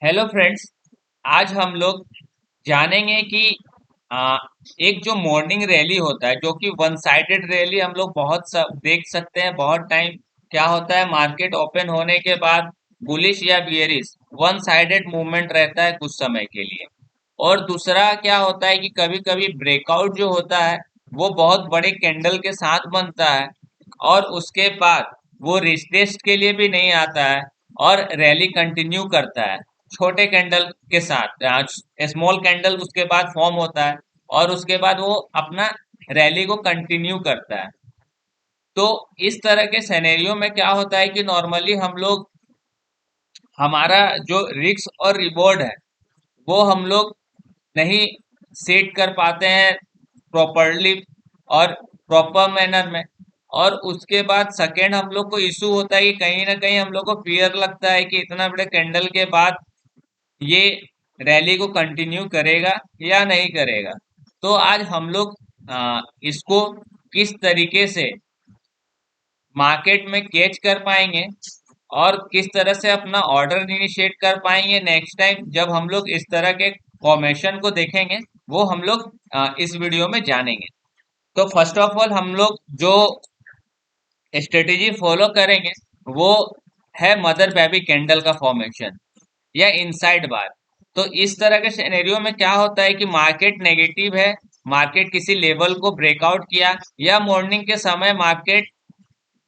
Hello friends. आज हम लोग जानेंगे कि आ, एक जो मॉर्निंग रैली होता है, जो कि वन साइडेड रैली हम लोग बहुत सब देख सकते हैं। बहुत टाइम क्या होता है, मार्केट ओपन होने के बाद बुलिश या बियरिश वन साइडेड मूवमेंट रहता है कुछ समय के लिए। और दूसरा क्या होता है कि कभी कभी ब्रेकआउट जो होता है वो बहुत बड़े कैंडल के साथ बनता है, और उसके बाद वो रिटेस्ट के लिए भी नहीं आता है और रैली कंटिन्यू करता है छोटे कैंडल के साथ। स्मॉल कैंडल उसके बाद फॉर्म होता है और उसके बाद वो अपना रैली को कंटिन्यू करता है। तो इस तरह के सिनेरियो में क्या होता है कि नॉर्मली हम लोग हमारा जो रिस्क और रिवॉर्ड है वो हम लोग नहीं सेट कर पाते हैं प्रॉपरली और प्रॉपर मैनर में। और उसके बाद सेकेंड हम लोग को इशू होता है कि कहीं ना कहीं हम लोग को फियर लगता है कि इतना बड़े कैंडल के बाद ये रैली को कंटिन्यू करेगा या नहीं करेगा। तो आज हम लोग इसको किस तरीके से मार्केट में कैच कर पाएंगे और किस तरह से अपना ऑर्डर इनिशिएट कर पाएंगे नेक्स्ट टाइम जब हम लोग इस तरह के फॉर्मेशन को देखेंगे, वो हम लोग इस वीडियो में जानेंगे। तो फर्स्ट ऑफ ऑल हम लोग जो स्ट्रेटेजी फॉलो करेंगे वो है मदर बेबी कैंडल का फॉर्मेशन या इनसाइड बार। तो इस तरह के सिनेरियो में क्या होता है कि मार्केट नेगेटिव है, मार्केट किसी लेवल को ब्रेकआउट किया या मॉर्निंग के समय मार्केट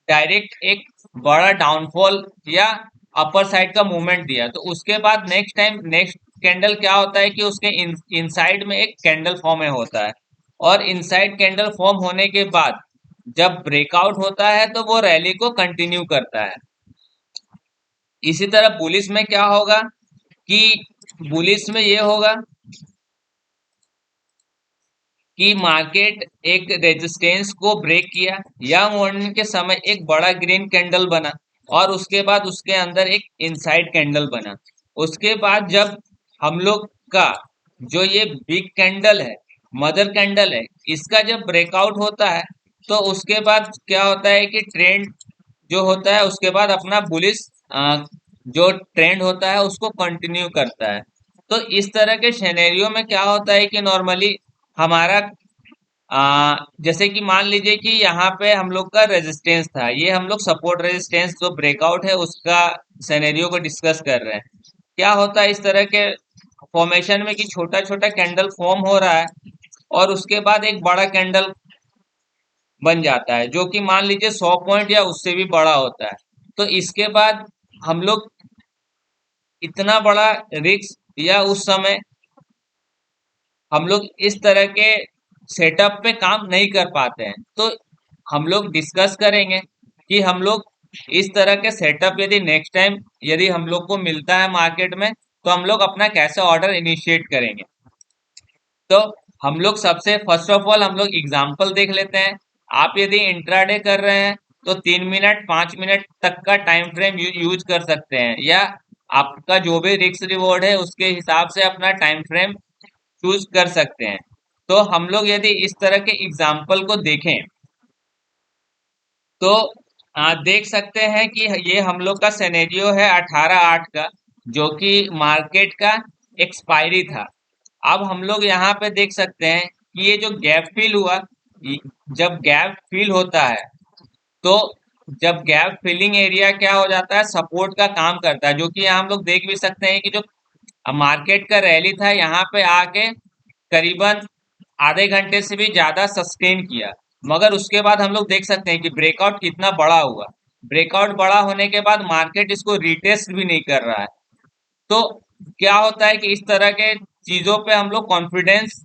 डायरेक्ट एक बड़ा डाउनफॉल या अपर साइड का मूवमेंट दिया, तो उसके बाद नेक्स्ट टाइम नेक्स्ट कैंडल क्या होता है कि उसके इनसाइड में एक कैंडल फॉर्म में होता है। और इनसाइड कैंडल फॉर्म होने के बाद जब ब्रेकआउट होता है तो वो रैली को कंटिन्यू करता है। इसी तरह बुलिस में क्या होगा कि बुलिस में ये होगा कि मार्केट एक रेजिस्टेंस को ब्रेक किया या मॉर्निंग के समय एक बड़ा ग्रीन कैंडल बना और उसके बाद उसके अंदर एक इनसाइड कैंडल बना। उसके बाद जब हम लोग का जो ये बिग कैंडल है, मदर कैंडल है, इसका जब ब्रेकआउट होता है तो उसके बाद क्या होता है कि ट्रेंड जो होता है उसके बाद अपना बुलिश जो ट्रेंड होता है उसको कंटिन्यू करता है। तो इस तरह के सिनेरियो में क्या होता है कि नॉर्मली हमारा जैसे कि मान लीजिए कि यहाँ पे हम लोग का रेजिस्टेंस था, ये हम लोग सपोर्ट रेजिस्टेंस जो ब्रेकआउट है उसका सिनेरियो को डिस्कस कर रहे हैं। क्या होता है इस तरह के फॉर्मेशन में कि छोटा छोटा कैंडल फॉर्म हो रहा है और उसके बाद एक बड़ा कैंडल बन जाता है जो कि मान लीजिए 100 पॉइंट या उससे भी बड़ा होता है। तो इसके बाद हम लोग इतना बड़ा रिस्क या उस समय हम लोग इस तरह के सेटअप पे काम नहीं कर पाते हैं। तो हम लोग डिस्कस करेंगे कि हम लोग इस तरह के सेटअप यदि नेक्स्ट टाइम यदि हम लोग को मिलता है मार्केट में तो हम लोग अपना कैसे ऑर्डर इनिशिएट करेंगे। तो हम लोग सबसे फर्स्ट ऑफ ऑल हम लोग एग्जांपल देख लेते हैं। आप यदि इंट्राडे कर रहे हैं तो 3 मिनट 5 मिनट तक का टाइम फ्रेम यूज कर सकते हैं, या आपका जो भी रिस्क रिवॉर्ड है उसके हिसाब से अपना टाइम फ्रेम चूज कर सकते हैं। तो हम लोग यदि इस तरह के एग्जाम्पल को देखें तो देख सकते हैं कि ये हम लोग का सिनेरियो है 18/8 का, जो कि मार्केट का एक्सपायरी था। अब हम लोग यहाँ पे देख सकते हैं कि ये जो गैप फिल हुआ, जब गैप फिल होता है तो जब गैप फिलिंग एरिया क्या हो जाता है, सपोर्ट का काम करता है, जो कि यहाँ हम लोग देख भी सकते हैं कि जो मार्केट का रैली था यहाँ पे आके करीबन आधे घंटे से भी ज्यादा सस्टेन किया। मगर उसके बाद हम लोग देख सकते हैं कि ब्रेकआउट कितना बड़ा हुआ। ब्रेकआउट बड़ा होने के बाद मार्केट इसको रिटेस्ट भी नहीं कर रहा है। तो क्या होता है कि इस तरह के चीजों पे हम लोग कॉन्फिडेंस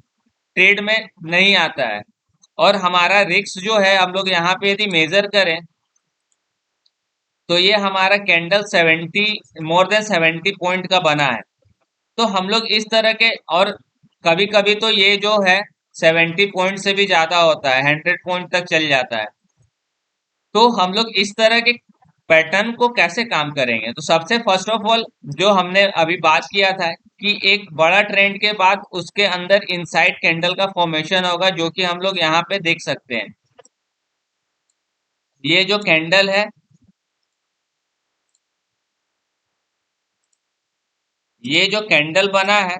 ट्रेड में नहीं आता है। और हमारा रिस्क जो है हम लोग यहाँ पे यदि मेजर करें तो ये हमारा कैंडल 70 मोर देन 70 पॉइंट का बना है। तो हम लोग इस तरह के, और कभी कभी तो ये जो है 70 पॉइंट से भी ज्यादा होता है, 100 पॉइंट तक चल जाता है। तो हम लोग इस तरह के पैटर्न को कैसे काम करेंगे, तो सबसे फर्स्ट ऑफ ऑल जो हमने अभी बात किया था कि एक बड़ा ट्रेंड के बाद उसके अंदर इनसाइड कैंडल का फॉर्मेशन होगा, जो कि हम लोग यहाँ पे देख सकते हैं। ये जो कैंडल है ये जो कैंडल बना है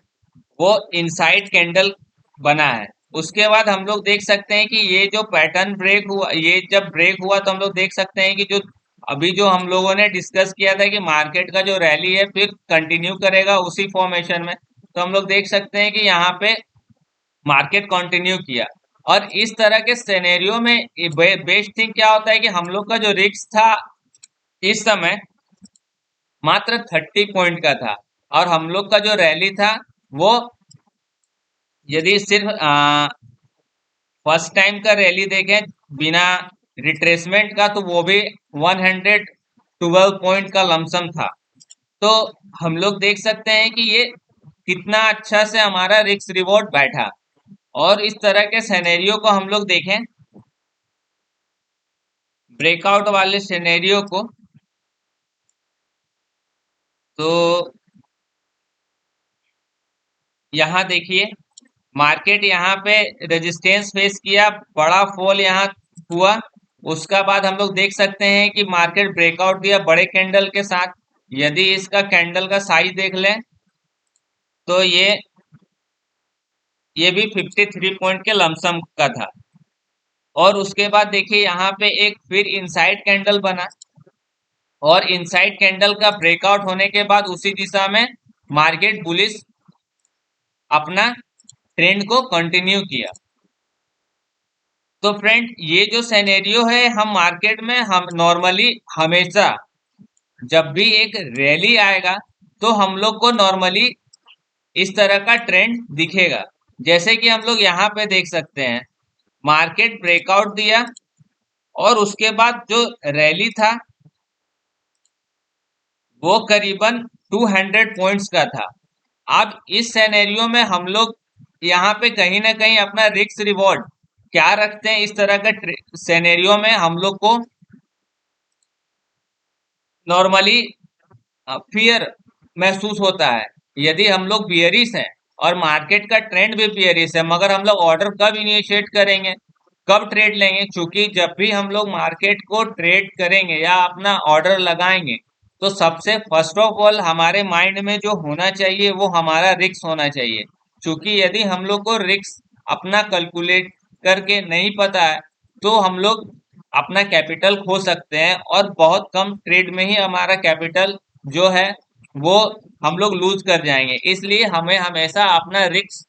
वो इनसाइड कैंडल बना है। उसके बाद हम लोग देख सकते हैं कि ये जो पैटर्न ब्रेक हुआ, ये जब ब्रेक हुआ तो हम लोग देख सकते हैं कि जो अभी जो हम लोगों ने डिस्कस किया था कि मार्केट का जो रैली है फिर कंटिन्यू करेगा उसी फॉर्मेशन में, तो हम लोग देख सकते हैं कि यहाँ पे मार्केट कंटिन्यू किया। और इस तरह के सिनेरियो में बेस्ट थिंग क्या होता है कि हम लोग का जो रिस्क था इस समय मात्र 30 पॉइंट का था, और हम लोग का जो रैली था वो यदि सिर्फ फर्स्ट टाइम का रैली देखें बिना रिट्रेसमेंट का तो वो भी 112 पॉइंट का लमसम था। तो हम लोग देख सकते हैं कि ये कितना अच्छा से हमारा रिस्क रिवॉर्ड बैठा। और इस तरह के सिनेरियो को हम लोग देखें, ब्रेकआउट वाले सिनेरियो को, तो यहाँ देखिए मार्केट यहाँ पे रेजिस्टेंस फेस किया, बड़ा फॉल यहाँ हुआ। उसका बाद हम लोग देख सकते हैं कि मार्केट ब्रेकआउट दिया बड़े कैंडल के साथ। यदि इसका कैंडल का साइज देख लें तो ये भी 53 पॉइंट के लमसम का था। और उसके बाद देखिए यहाँ पे एक फिर इनसाइड कैंडल बना, और इनसाइड कैंडल का ब्रेकआउट होने के बाद उसी दिशा में मार्केट बुलिश अपना ट्रेंड को कंटिन्यू किया। तो फ्रेंड ये जो सिनेरियो है हम मार्केट में हम नॉर्मली हमेशा जब भी एक रैली आएगा तो हम लोग को नॉर्मली इस तरह का ट्रेंड दिखेगा। जैसे कि हम लोग यहाँ पे देख सकते हैं मार्केट ब्रेकआउट दिया और उसके बाद जो रैली था वो करीबन 200 पॉइंट्स का था। अब इस सिनेरियो में हम लोग यहाँ पे कहीं ना कहीं अपना रिस्क रिवॉर्ड क्या रखते हैं, इस तरह का सिनेरियो में हम लोग को नॉर्मली फियर महसूस होता है। यदि हम लोग बियरिश हैं और मार्केट का ट्रेंड भी बियरिश है, मगर हम लोग ऑर्डर कब इनिशिएट करेंगे, कब ट्रेड लेंगे, क्योंकि जब भी हम लोग मार्केट को ट्रेड करेंगे या अपना ऑर्डर लगाएंगे तो सबसे फर्स्ट ऑफ ऑल हमारे माइंड में जो होना चाहिए वो हमारा रिस्क होना चाहिए। क्योंकि यदि हम लोग को रिस्क अपना कैलकुलेट करके नहीं पता है तो हम लोग अपना कैपिटल खो सकते हैं, और बहुत कम ट्रेड में ही हमारा कैपिटल जो है वो हम लोग लूज कर जाएंगे। इसलिए हमें हमेशा अपना रिस्क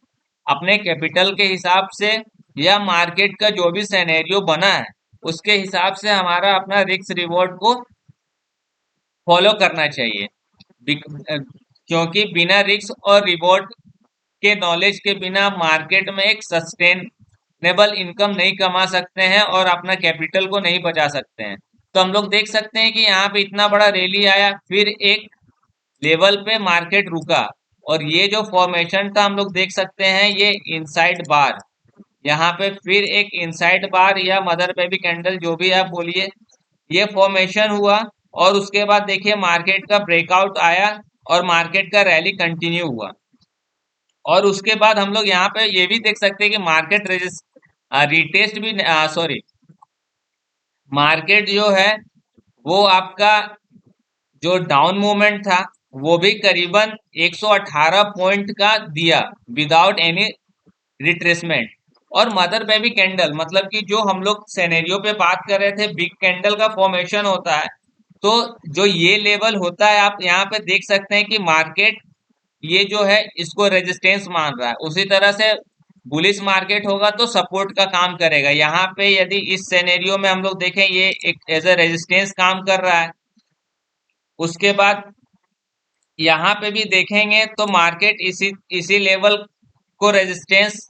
अपने कैपिटल के हिसाब से या मार्केट का जो भी सिनेरियो बना है उसके हिसाब से हमारा अपना रिस्क रिवॉर्ड को फॉलो करना चाहिए। क्योंकि बिना रिस्क और रिवॉर्ड के नॉलेज के बिना मार्केट में एक सस्टेनेबल इनकम नहीं कमा सकते हैं और अपना कैपिटल को नहीं बचा सकते हैं। तो हम लोग देख सकते हैं कि यहाँ पे इतना बड़ा रैली आया, फिर एक लेवल पे मार्केट रुका, और ये जो फॉर्मेशन था हम लोग देख सकते हैं ये इनसाइड बार, यहाँ पे फिर एक इनसाइड बार या मदर बेबी कैंडल जो भी आप बोलिए, ये फॉर्मेशन हुआ। और उसके बाद देखिए मार्केट का ब्रेकआउट आया और मार्केट का रैली कंटिन्यू हुआ। और उसके बाद हम लोग यहाँ पे ये भी देख सकते हैं कि मार्केट रिटेस्ट भी, सॉरी, मार्केट जो है वो आपका जो डाउन मूवमेंट था वो भी करीबन 118 पॉइंट का दिया विदाउट एनी रिट्रेसमेंट। और मदर बेबी कैंडल मतलब कि जो हम लोग सिनेरियो पे बात कर रहे थे बिग कैंडल का फॉर्मेशन होता है, तो जो ये लेवल होता है आप यहाँ पे देख सकते हैं कि मार्केट ये जो है इसको रेजिस्टेंस मान रहा है। उसी तरह से बुलिश मार्केट होगा तो सपोर्ट का काम करेगा। यहाँ पे यदि इस सिनेरियो में हम लोग देखें ये एक एज ए रेजिस्टेंस काम कर रहा है। उसके बाद यहाँ पे भी देखेंगे तो मार्केट इसी इसी लेवल को रेजिस्टेंस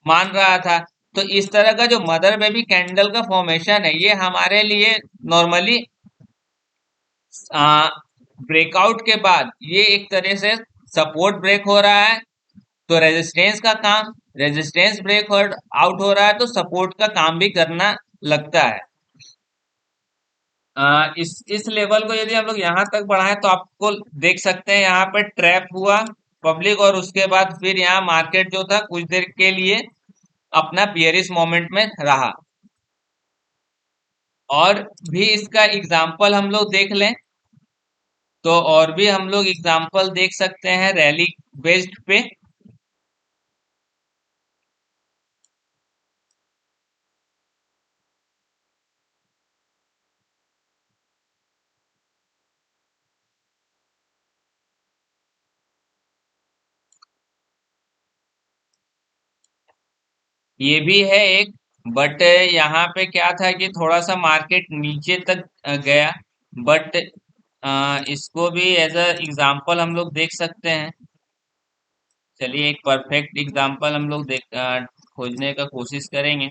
मान रहा था। तो इस तरह का जो मदर बेबी कैंडल का फॉर्मेशन है ये हमारे लिए नॉर्मली ब्रेकआउट के बाद ये एक तरह से सपोर्ट ब्रेक हो रहा है तो रेजिस्टेंस का काम, रेजिस्टेंस ब्रेक आउट हो रहा है तो सपोर्ट का काम भी करना लगता है। इस लेवल को यदि हम लोग यहाँ तक बढ़ाएं तो आपको देख सकते हैं यहाँ पे ट्रैप हुआ पब्लिक, और उसके बाद फिर यहाँ मार्केट जो था कुछ देर के लिए अपना बियरिश मोमेंट में रहा। और भी इसका एग्जाम्पल हम लोग देख लें तो और भी हम लोग एग्जांपल देख सकते हैं रैली बेस्ड पे। ये भी है एक, बट यहाँ पे क्या था कि थोड़ा सा मार्केट नीचे तक गया, बट इसको भी एज अ एग्जाम्पल हम लोग देख सकते हैं। चलिए एक परफेक्ट एग्जाम्पल हम लोग खोजने का कोशिश करेंगे।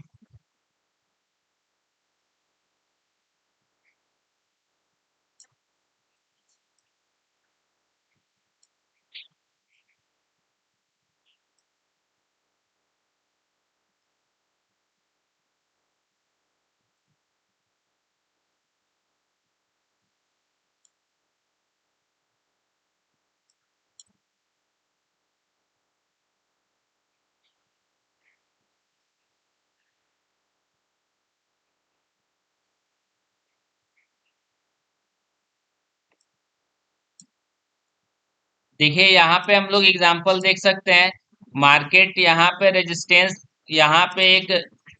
देखिए यहाँ पे हम लोग एग्जांपल देख सकते हैं। मार्केट यहाँ पे रेजिस्टेंस, यहाँ पे एक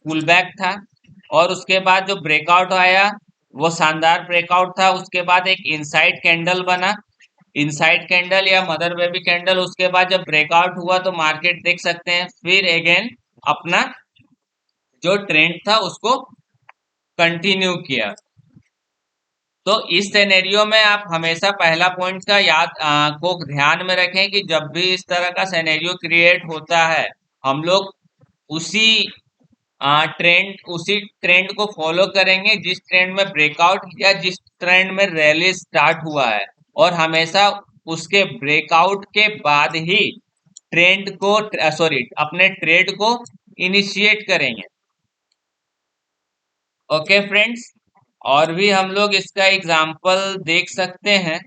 पुल बैक था, और उसके बाद जो ब्रेकआउट आया वो शानदार ब्रेकआउट था। उसके बाद एक इनसाइड कैंडल बना, इनसाइड कैंडल या मदर बेबी कैंडल। उसके बाद जब ब्रेकआउट हुआ तो मार्केट देख सकते हैं फिर अगेन अपना जो ट्रेंड था उसको कंटिन्यू किया। तो इस सिनेरियो में आप हमेशा पहला पॉइंट का को ध्यान में रखें कि जब भी इस तरह का सिनेरियो क्रिएट होता है, हम लोग उसी उसी ट्रेंड को फॉलो करेंगे जिस ट्रेंड में ब्रेकआउट या जिस ट्रेंड में रैली स्टार्ट हुआ है, और हमेशा उसके ब्रेकआउट के बाद ही ट्रेंड को सॉरी अपने ट्रेड को इनिशिएट करेंगे। ओके फ्रेंड्स, और भी हम लोग इसका एग्जाम्पल देख सकते हैं।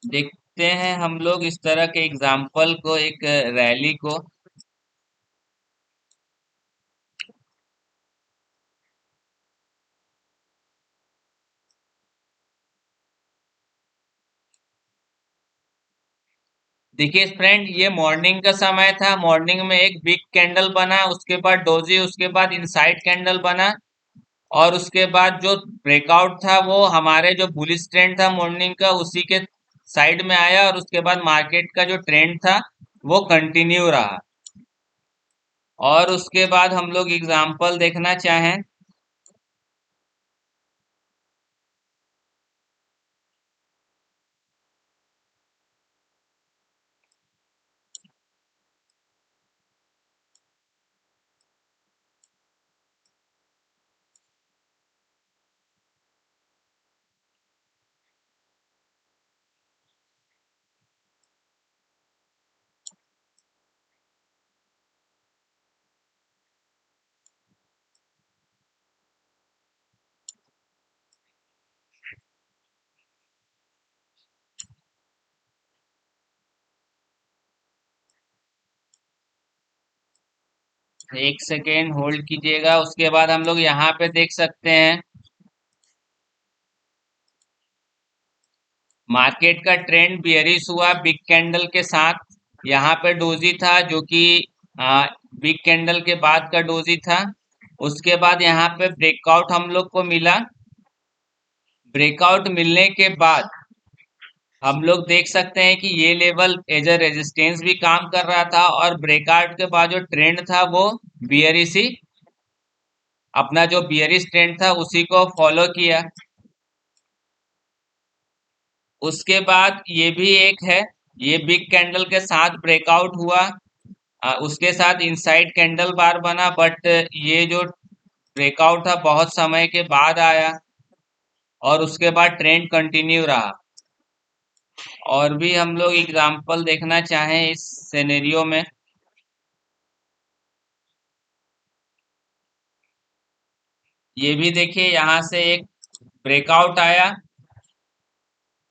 देखते हैं हम लोग इस तरह के एग्जाम्पल को, एक रैली को। देखिए फ्रेंड, ये मॉर्निंग का समय था। मॉर्निंग में एक बिग कैंडल बना, उसके बाद डोजी, उसके बाद इनसाइड कैंडल बना, और उसके बाद जो ब्रेकआउट था वो हमारे जो बुलिश ट्रेंड था मॉर्निंग का उसी के साइड में आया, और उसके बाद मार्केट का जो ट्रेंड था वो कंटिन्यू रहा। और उसके बाद हम लोग एग्जाम्पल देखना चाहें। एक सेकेंड होल्ड कीजिएगा। उसके बाद हम लोग यहाँ पे देख सकते हैं मार्केट का ट्रेंड बियरिश हुआ बिग कैंडल के साथ। यहाँ पे डोजी था जो कि बिग कैंडल के बाद का डोजी था। उसके बाद यहाँ पे ब्रेकआउट हम लोग को मिला। ब्रेकआउट मिलने के बाद हम लोग देख सकते हैं कि ये लेवल एज अ रेजिस्टेंस भी काम कर रहा था, और ब्रेकआउट के बाद जो ट्रेंड था वो बियरिश ही, अपना जो बियरिश ट्रेंड था उसी को फॉलो किया। उसके बाद ये भी एक है, ये बिग कैंडल के साथ ब्रेकआउट हुआ, उसके साथ इनसाइड कैंडल बार बना, बट ये जो ब्रेकआउट था बहुत समय के बाद आया, और उसके बाद ट्रेंड कंटिन्यू रहा। और भी हम लोग एग्जांपल देखना चाहें इस सिनेरियो में। ये भी देखिए, यहाँ से एक ब्रेकआउट आया,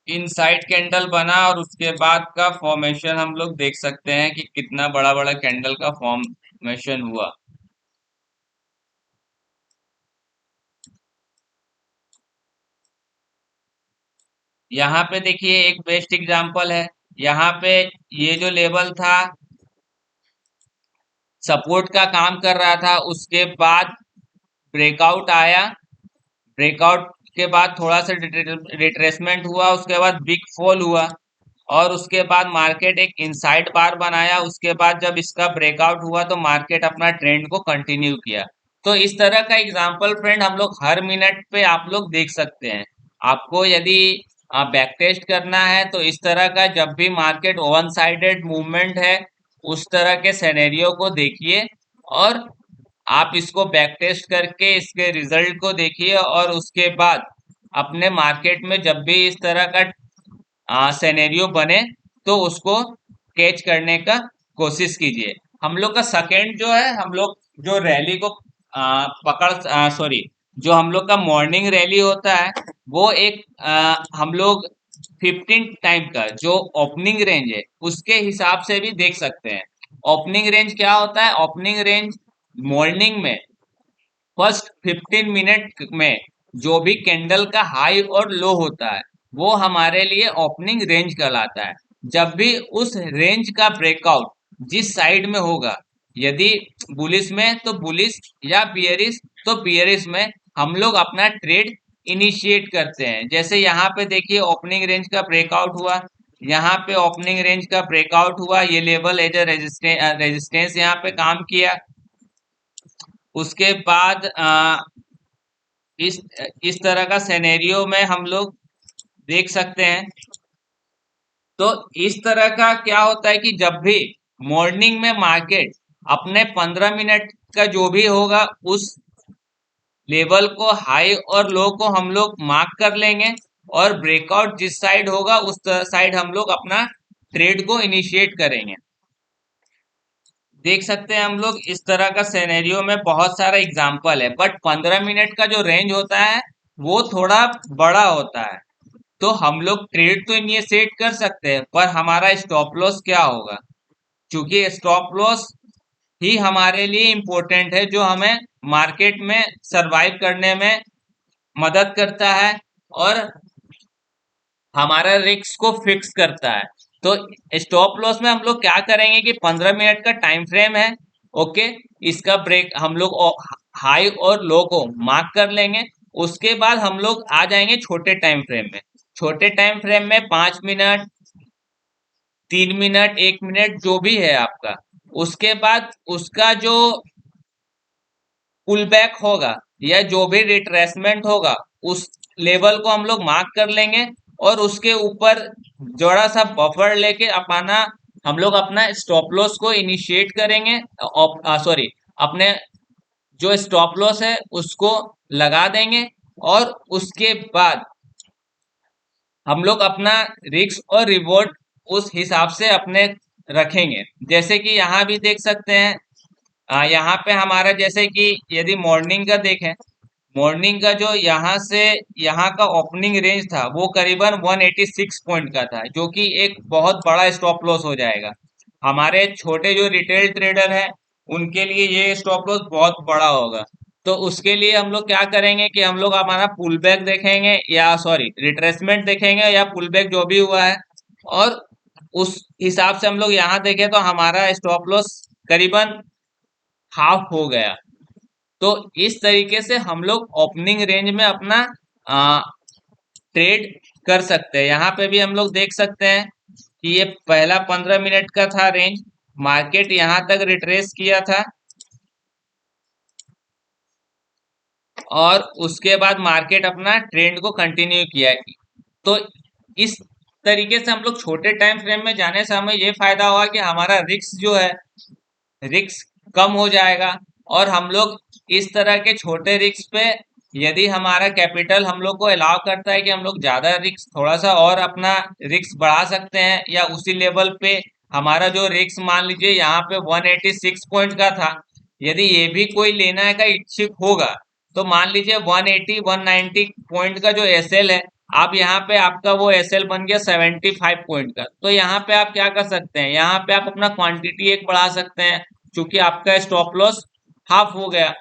इनसाइड कैंडल बना, और उसके बाद का फॉर्मेशन हम लोग देख सकते हैं कि कितना बड़ा बड़ा कैंडल का फॉर्मेशन हुआ। यहाँ पे देखिए एक बेस्ट एग्जांपल है। यहाँ पे ये जो लेवल था सपोर्ट का काम कर रहा था, उसके बाद ब्रेकआउट आया। ब्रेकआउट के बाद थोड़ा सा रिट्रेसमेंट हुआ, उसके बाद बिग फॉल हुआ और उसके बाद मार्केट एक इनसाइड बार बनाया। उसके बाद जब इसका ब्रेकआउट हुआ तो मार्केट अपना ट्रेंड को कंटिन्यू किया। तो इस तरह का एग्जांपल फ्रेंड हम लोग हर मिनट पे आप लोग देख सकते हैं। आपको यदि बैक टेस्ट करना है तो इस तरह का जब भी मार्केट वन साइडेड मूवमेंट है उस तरह के सिनेरियो को देखिए और आप इसको बैक टेस्ट करके इसके रिजल्ट को देखिए और उसके बाद अपने मार्केट में जब भी इस तरह का सिनेरियो बने तो उसको कैच करने का कोशिश कीजिए। हम लोग का सेकंड जो है, हम लोग जो रैली को सॉरी, जो हम लोग का मॉर्निंग रैली होता है वो एक हम लोग 15 टाइम का जो ओपनिंग रेंज है उसके हिसाब से भी देख सकते हैं। ओपनिंग रेंज क्या होता है? ओपनिंग रेंज मॉर्निंग में फर्स्ट 15 मिनट में जो भी कैंडल का हाई और लो होता है वो हमारे लिए ओपनिंग रेंज कहलाता है। जब भी उस रेंज का ब्रेकआउट जिस साइड में होगा, यदि बुलिश में तो बुलिश या बियरिश तो बियरिश में हम लोग अपना ट्रेड इनिशिएट करते हैं। जैसे यहाँ पे देखिए ओपनिंग रेंज का ब्रेकआउट हुआ, यहाँ पे ओपनिंग रेंज का ब्रेकआउट हुआ, ये लेवल एज ए रेजिस्टेंस यहाँ पे काम किया। उसके बाद इस इस तरह का सिनेरियो में हम लोग देख सकते हैं। तो इस तरह का क्या होता है कि जब भी मॉर्निंग में मार्केट अपने 15 मिनट का जो भी होगा उस लेवल को हाई और लो को हम लोग मार्क कर लेंगे और ब्रेकआउट जिस साइड होगा उस साइड हम लोग अपना ट्रेड को इनिशिएट करेंगे। देख सकते हैं हम लोग इस तरह का सिनेरियो में बहुत सारा एग्जाम्पल है, बट 15 मिनट का जो रेंज होता है वो थोड़ा बड़ा होता है। तो हम लोग ट्रेड तो इनिशिएट कर सकते हैं पर हमारा स्टॉप लॉस क्या होगा, क्योंकि स्टॉप लॉस ही हमारे लिए इम्पोर्टेंट है जो हमें मार्केट में सरवाइव करने में मदद करता है और हमारा रिस्क को फिक्स करता है। तो स्टॉप लॉस में हम लोग क्या करेंगे कि 15 मिनट का टाइम फ्रेम है, ओके, इसका ब्रेक हम लोग हाई और लो को मार्क कर लेंगे। उसके बाद हम लोग आ जाएंगे छोटे टाइम फ्रेम में। छोटे टाइम फ्रेम में 5 मिनट, 3 मिनट, 1 मिनट जो भी है आपका, उसके बाद उसका जो पुल बैक होगा या जो भी रिट्रेसमेंट होगा उस लेवल को हम लोग मार्क कर लेंगे और उसके ऊपर जोड़ा सा बफर लेके अपना हम लोग अपना स्टॉप लॉस को इनिशिएट करेंगे। सॉरी, अपने जो स्टॉप लॉस है उसको लगा देंगे और उसके बाद हम लोग अपना रिस्क और रिवॉर्ड उस हिसाब से अपने रखेंगे। जैसे कि यहाँ भी देख सकते हैं, यहाँ पे हमारा जैसे कि यदि मॉर्निंग का देखें, मॉर्निंग का जो यहाँ से यहाँ का ओपनिंग रेंज था वो करीबन 186 पॉइंट का था, जो कि एक बहुत बड़ा स्टॉप लॉस हो जाएगा। हमारे छोटे जो रिटेल ट्रेडर हैं उनके लिए ये स्टॉप लॉस बहुत बड़ा होगा। तो उसके लिए हम लोग क्या करेंगे कि हम लोग हमारा पुल बैक देखेंगे या सॉरी रिट्रेसमेंट देखेंगे या पुल बैक जो भी हुआ है और उस हिसाब से हम लोग यहाँ देखें तो हमारा स्टॉप लॉस करीबन हाफ हो गया। तो इस तरीके से हम लोग ओपनिंग रेंज में अपना ट्रेड कर सकते हैं। यहाँ पे भी हम लोग देख सकते हैं कि ये पहला 15 मिनट का था रेंज, मार्केट यहाँ तक रिट्रेस किया था और उसके बाद मार्केट अपना ट्रेंड को कंटिन्यू किया। तो इस तरीके से हम लोग छोटे टाइम फ्रेम में जाने से हमें ये फायदा हुआ कि हमारा रिस्क जो है रिस्क कम हो जाएगा और हम लोग इस तरह के छोटे रिस्क पे यदि हमारा कैपिटल हम लोग को अलाउ करता है कि हम लोग ज्यादा रिस्क थोड़ा सा और अपना रिस्क बढ़ा सकते हैं या उसी लेवल पे हमारा जो रिस्क मान लीजिए यहाँ पे 186 पॉइंट का था, यदि ये भी कोई लेना का इच्छुक होगा तो मान लीजिए 180 190 पॉइंट का जो एसएल है, आप यहाँ पे आपका वो एसएल बन गया 75 पॉइंट का। तो यहाँ पे आप क्या कर सकते हैं, यहाँ पे आप अपना क्वांटिटी एक बढ़ा सकते हैं क्योंकि आपका स्टॉप लॉस हाफ हो गया।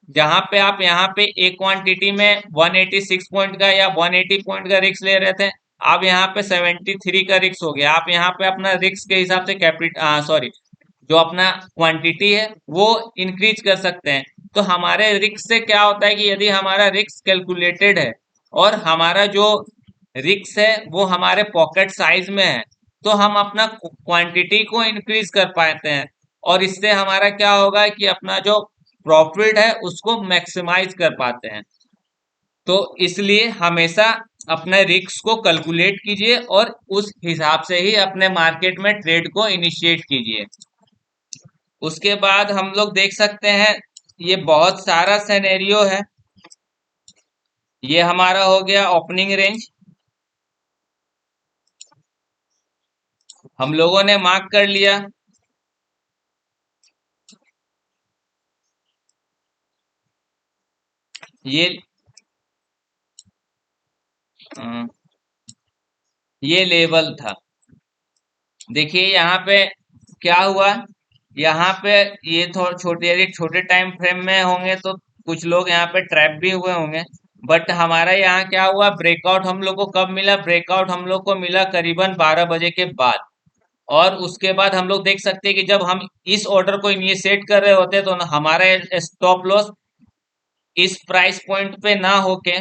जहां पे आप यहाँ पे एक क्वांटिटी में 186 पॉइंट का या 180 पॉइंट का रिस्क ले रहे थे, अब यहाँ पे 73 का रिक्स हो गया। आप यहाँ पे अपना रिक्स के हिसाब से सॉरी, जो अपना क्वांटिटी है वो इंक्रीज कर सकते हैं। तो हमारे रिक्स से क्या होता है कि यदि हमारा रिक्स कैलकुलेटेड है और हमारा जो रिक्स है वो हमारे पॉकेट साइज में है, तो हम अपना क्वांटिटी को इंक्रीज कर पाते हैं, और इससे हमारा क्या होगा कि अपना जो प्रॉफिट है उसको मैक्सिमाइज कर पाते हैं। तो इसलिए हमेशा अपने रिस्क को कैलकुलेट कीजिए और उस हिसाब से ही अपने मार्केट में ट्रेड को इनिशिएट कीजिए। उसके बाद हम लोग देख सकते हैं, ये बहुत सारा सिनेरियो है। ये हमारा हो गया ओपनिंग रेंज, हम लोगों ने मार्क कर लिया। ये अ, ये लेवल था। देखिए यहाँ पे क्या हुआ, यहाँ पे ये थोड़ा छोटे, यदि छोटे टाइम फ्रेम में होंगे तो कुछ लोग यहाँ पे ट्रैप भी हुए होंगे। बट हमारा यहाँ क्या हुआ, ब्रेकआउट हम लोग को कब मिला, ब्रेकआउट हम लोग को मिला करीबन 12 बजे के बाद। और उसके बाद हम लोग देख सकते हैं कि जब हम इस ऑर्डर को इनिशिएट कर रहे होते हैं तो हमारा स्टॉप लॉस इस प्राइस पॉइंट पे ना होके,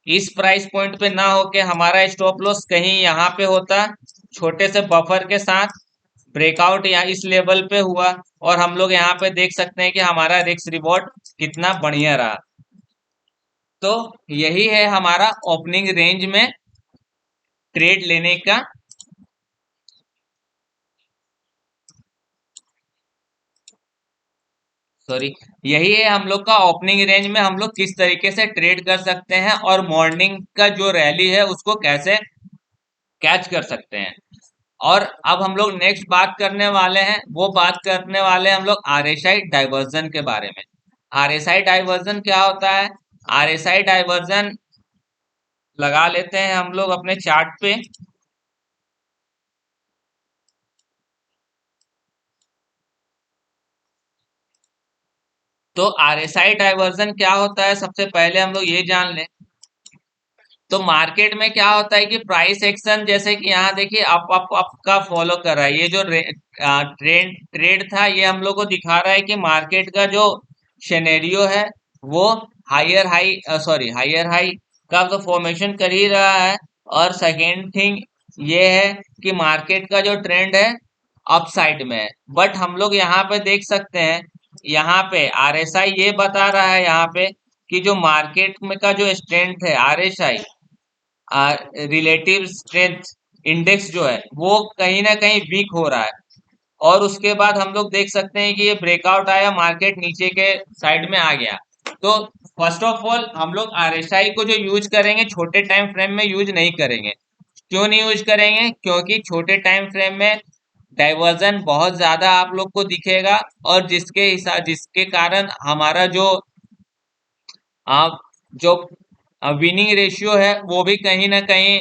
इस प्राइस पॉइंट पे ना होके हमारा स्टॉप लॉस कहीं यहाँ पे होता, छोटे से बफर के साथ ब्रेकआउट यहाँ इस लेवल पे हुआ, और हम लोग यहाँ पे देख सकते हैं कि हमारा रिस्क रिवॉर्ड कितना बढ़िया रहा। तो यही है हमारा ओपनिंग रेंज में ट्रेड लेने का, सॉरी, यही है हम लोग का ओपनिंग रेंज में हम लोग किस तरीके से ट्रेड कर सकते हैं और मॉर्निंग का जो रैली है उसको कैसे कैच कर सकते हैं। और अब हम लोग नेक्स्ट बात करने वाले हैं, वो बात करने वाले हैं हम लोग आरएसआई डाइवर्जन के बारे में। आरएसआई डाइवर्जन क्या होता है, आरएसआई डाइवर्जन लगा लेते हैं हम लोग अपने चार्ट पे। तो आरएसआई डाइवर्जन क्या होता है, सबसे पहले हम लोग ये जान लें। तो मार्केट में क्या होता है कि प्राइस एक्शन, जैसे कि यहाँ देखिए अप का फॉलो कर रहा है, ये जो ट्रेंड ट्रेड था ये हम लोग को दिखा रहा है कि मार्केट का जो शेनेरियो है वो higher high, sorry, higher high का तो फॉर्मेशन कर ही रहा है। और सेकेंड थिंग ये है कि मार्केट का जो ट्रेंड है अपसाइड में है। बट हम लोग यहाँ पे देख सकते हैं, यहाँ पे आरएसआई ये बता रहा है यहाँ पे कि जो मार्केट में का जो स्ट्रेंथ है आरएसआई, रिलेटिव स्ट्रेंथ इंडेक्स जो है वो कहीं ना कहीं वीक हो रहा है। और उसके बाद हम लोग देख सकते हैं कि ये ब्रेकआउट आया, मार्केट नीचे के साइड में आ गया। तो फर्स्ट ऑफ ऑल हम लोग आरएसआई को जो यूज करेंगे छोटे टाइम फ्रेम में यूज नहीं करेंगे। क्यों नहीं यूज करेंगे, क्योंकि छोटे टाइम फ्रेम में डाइवर्जन बहुत ज्यादा आप लोग को दिखेगा, और जिसके कारण हमारा जो आप जो विनिंग रेशियो है वो भी कहीं ना कहीं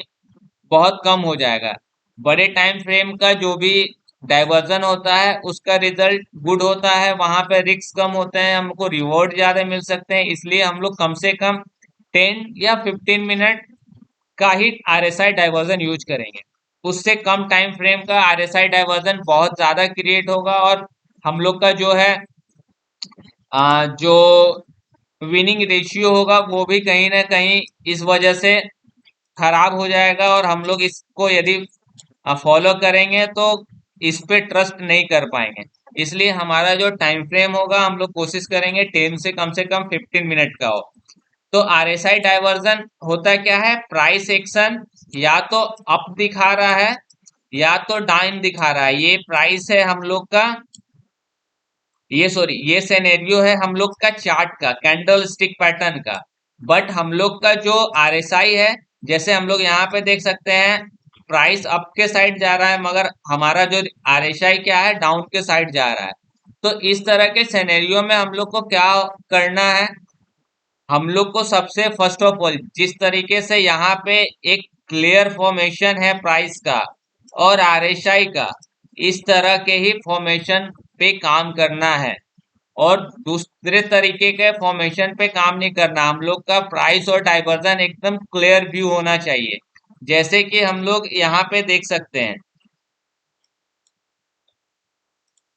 बहुत कम हो जाएगा। बड़े टाइम फ्रेम का जो भी डाइवर्जन होता है उसका रिजल्ट गुड होता है, वहां पे रिस्क कम होते हैं, हमको रिवॉर्ड ज्यादा मिल सकते हैं। इसलिए हम लोग कम से कम 10 या 15 मिनट का ही आरएसआई डाइवर्जन यूज करेंगे। उससे कम टाइम फ्रेम का आरएसआई डाइवर्जन बहुत ज्यादा क्रिएट होगा, और हम लोग का जो है जो विनिंग रेशियो होगा वो भी कहीं ना कहीं इस वजह से खराब हो जाएगा, और हम लोग इसको यदि फॉलो करेंगे तो इस पे ट्रस्ट नहीं कर पाएंगे। इसलिए हमारा जो टाइम फ्रेम होगा हम लोग कोशिश करेंगे 10 से कम 15 मिनट का हो। तो आरएसआई डाइवर्जन होता क्या है, प्राइस एक्शन या तो अप दिखा रहा है या तो डाउन दिखा रहा है। ये प्राइस है हम लोग का, ये सॉरी, ये सिनेरियो है हम लोग का चार्ट का, कैंडल स्टिक पैटर्न का। बट हम लोग का जो आरएसआई है, जैसे हम लोग यहाँ पे देख सकते हैं प्राइस अप के साइड जा रहा है, मगर हमारा जो आरएसआई क्या है डाउन के साइड जा रहा है। तो इस तरह के सिनेरियो में हम लोग को क्या करना है, हम लोग को सबसे फर्स्ट ऑफ ऑल जिस तरीके से यहाँ पे एक क्लियर फॉर्मेशन है प्राइस का और आरएसआई का, इस तरह के ही फॉर्मेशन पे काम करना है। और दूसरे तरीके के फॉर्मेशन पे काम नहीं करना। हम लोग का प्राइस और डाइवर्जन एकदम क्लियर व्यू होना चाहिए। जैसे कि हम लोग यहाँ पे देख सकते हैं।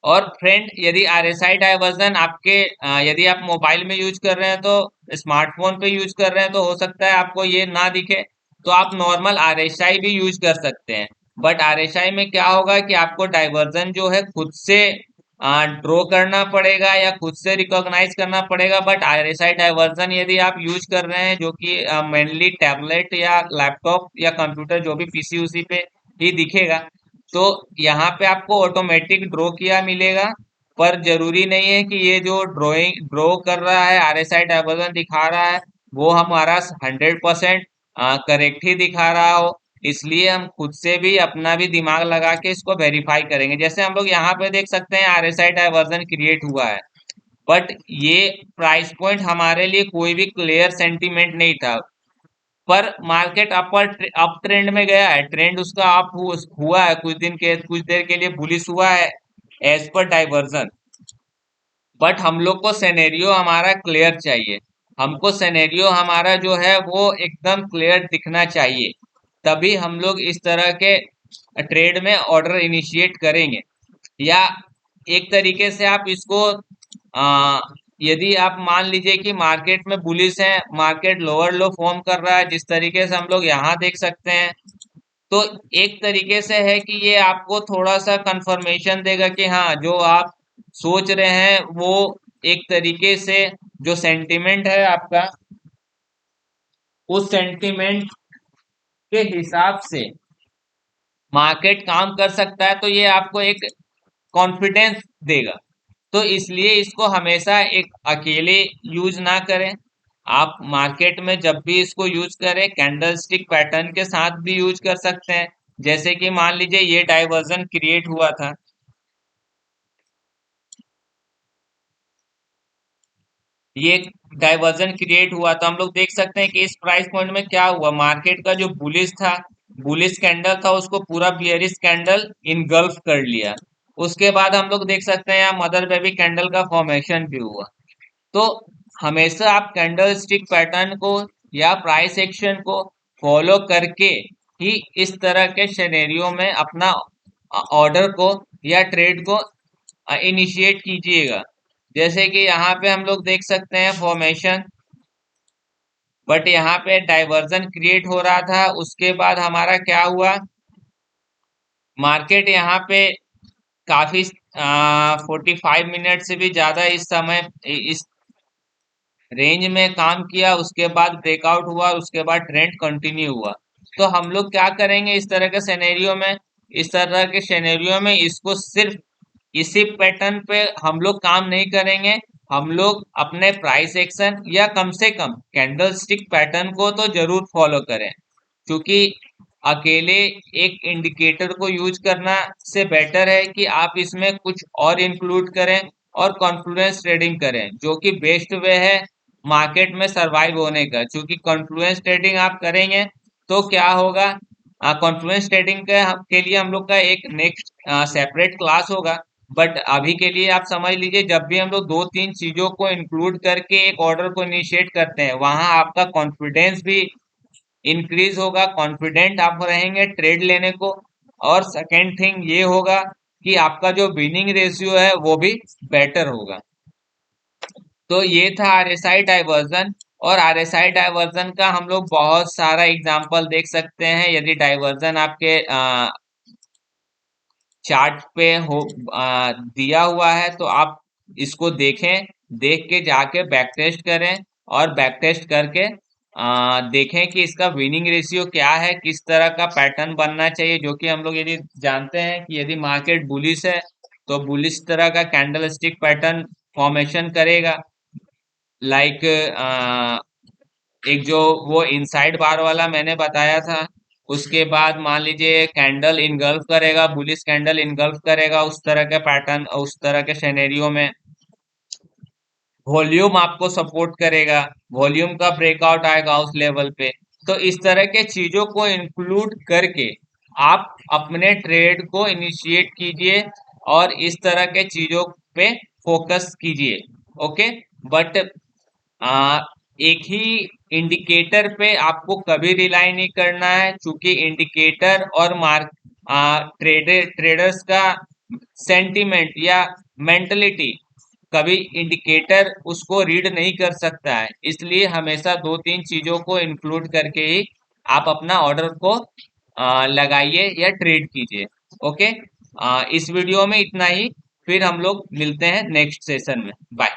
और फ्रेंड, यदि आरएसआई डाइवर्जन आपके यदि आप मोबाइल में यूज कर रहे हैं तो स्मार्टफोन पे यूज कर रहे हैं तो हो सकता है आपको ये ना दिखे, तो आप नॉर्मल आरएसआई भी यूज कर सकते हैं। बट आरएसआई में क्या होगा कि आपको डाइवर्जन जो है खुद से ड्रॉ करना पड़ेगा या खुद से रिकॉग्नाइज करना पड़ेगा। बट आरएसआई डाइवर्जन यदि आप यूज कर रहे हैं, जो कि मेनली टैबलेट या लैपटॉप या कंप्यूटर जो भी पीसी उसी पे ही दिखेगा, तो यहाँ पे आपको ऑटोमेटिक ड्रॉ किया मिलेगा। पर जरूरी नहीं है कि ये जो ड्रॉ कर रहा है, आरएसआई डायवर्जन दिखा रहा है, वो हमारा 100% करेक्ट ही दिखा रहा हो। इसलिए हम खुद से भी अपना भी दिमाग लगा के इसको वेरीफाई करेंगे। जैसे हम लोग यहाँ पे देख सकते हैं आरएसआई डायवर्जन क्रिएट हुआ है, बट ये प्राइस पॉइंट हमारे लिए कोई भी क्लियर सेंटीमेंट नहीं था। पर मार्केट अप ट्रेंड में गया है, ट्रेंड उसका हुआ है, कुछ देर के लिए बुलिश हुआ है एज पर डाइवर्जन। बट हम लोग को सिनेरियो हमारा क्लियर चाहिए। हमको सिनेरियो हमारा जो है वो एकदम क्लियर दिखना चाहिए, तभी हम लोग इस तरह के ट्रेड में ऑर्डर इनिशिएट करेंगे। या एक तरीके से आप इसको आ, यदि आप मान लीजिए कि मार्केट में बुलिश है, मार्केट लोअर लो फॉर्म कर रहा है, जिस तरीके से हम लोग यहाँ देख सकते हैं, तो एक तरीके से है कि ये आपको थोड़ा सा कंफर्मेशन देगा कि हाँ, जो आप सोच रहे हैं वो एक तरीके से जो सेंटिमेंट है आपका, उस सेंटिमेंट के हिसाब से मार्केट काम कर सकता है, तो ये आपको एक कॉन्फिडेंस देगा। तो इसलिए इसको हमेशा एक अकेले यूज ना करें। आप मार्केट में जब भी इसको यूज करें, कैंडल स्टिक पैटर्न के साथ भी यूज कर सकते हैं। जैसे कि मान लीजिए ये डाइवर्जन क्रिएट हुआ था, ये डाइवर्जन क्रिएट हुआ तो हम लोग देख सकते हैं कि इस प्राइस पॉइंट में क्या हुआ, मार्केट का जो बुलिश था, बुलिश कैंडल था, उसको पूरा बियरिश कैंडल इनगल्फ कर लिया। उसके बाद हम लोग देख सकते हैं यहाँ मदर बेबी कैंडल का फॉर्मेशन भी हुआ। तो हमेशा आप कैंडल स्टिक पैटर्न को या प्राइस एक्शन को फॉलो करके ही इस तरह के सिनेरियो में अपना ऑर्डर को या ट्रेड को इनिशिएट कीजिएगा। जैसे कि यहाँ पे हम लोग देख सकते हैं फॉर्मेशन, बट यहाँ पे डाइवर्जन क्रिएट हो रहा था। उसके बाद हमारा क्या हुआ, मार्केट यहाँ पे काफी 45 मिनट से भी ज्यादा इस समय इस रेंज में काम किया, उसके बाद ब्रेकआउट हुआ, उसके बाद ट्रेंड कंटिन्यू हुआ। तो हम लोग क्या करेंगे इस तरह के सिनेरियो में, इस तरह के सिनेरियो में इसको सिर्फ इसी पैटर्न पे हम लोग काम नहीं करेंगे। हम लोग अपने प्राइस एक्शन या कम से कम कैंडल स्टिक पैटर्न को तो जरूर फॉलो करें, क्योंकि अकेले एक इंडिकेटर को यूज करना से बेटर है कि आप इसमें कुछ और इंक्लूड करें और कॉन्फ्लुएंस ट्रेडिंग करें, जो कि बेस्ट वे है मार्केट में सरवाइव होने का। क्योंकि कॉन्फ्लुएंस ट्रेडिंग आप करेंगे तो क्या होगा, कॉन्फ्लुएंस ट्रेडिंग के लिए हम लोग का एक नेक्स्ट सेपरेट क्लास होगा। बट अभी के लिए आप समझ लीजिए, जब भी हम लोग दो तीन चीजों को इंक्लूड करके एक ऑर्डर को इनिशिएट करते हैं, वहां आपका कॉन्फिडेंस भी इंक्रीज होगा, कॉन्फिडेंट आप रहेंगे ट्रेड लेने को। और सेकेंड थिंग ये होगा कि आपका जो विनिंग रेशियो है वो भी बेटर होगा। तो ये था आरएसआई डाइवर्जन। और आरएसआई डाइवर्जन का हम लोग बहुत सारा एग्जांपल देख सकते हैं। यदि डाइवर्जन आपके चार्ट पे दिया हुआ है तो आप इसको देखें, देख के जाके बैक टेस्ट करें, और बैक टेस्ट करके देखें कि इसका विनिंग रेशियो क्या है, किस तरह का पैटर्न बनना चाहिए। जो कि हम लोग यदि जानते हैं कि यदि मार्केट बुलिश है तो बुलिश तरह का कैंडल स्टिक पैटर्न फॉर्मेशन करेगा। लाइक एक जो वो इनसाइड बार वाला मैंने बताया था, उसके बाद मान लीजिए कैंडल इनगल्फ करेगा, बुलिश कैंडल इनगल्फ करेगा, उस तरह के पैटर्न, उस तरह के सिनेरियो में वॉल्यूम आपको सपोर्ट करेगा, वॉल्यूम का ब्रेकआउट आएगा उस लेवल पे। तो इस तरह के चीजों को इंक्लूड करके आप अपने ट्रेड को इनिशिएट कीजिए और इस तरह के चीजों पे फोकस कीजिए। ओके, बट एक ही इंडिकेटर पे आपको कभी रिलाई नहीं करना है, क्योंकि इंडिकेटर और ट्रेडर्स का सेंटिमेंट या मेंटलिटी कभी इंडिकेटर उसको रीड नहीं कर सकता है। इसलिए हमेशा दो तीन चीजों को इंक्लूड करके ही आप अपना ऑर्डर को लगाइए या ट्रेड कीजिए। ओके, इस वीडियो में इतना ही। फिर हम लोग मिलते हैं नेक्स्ट सेशन में। बाय।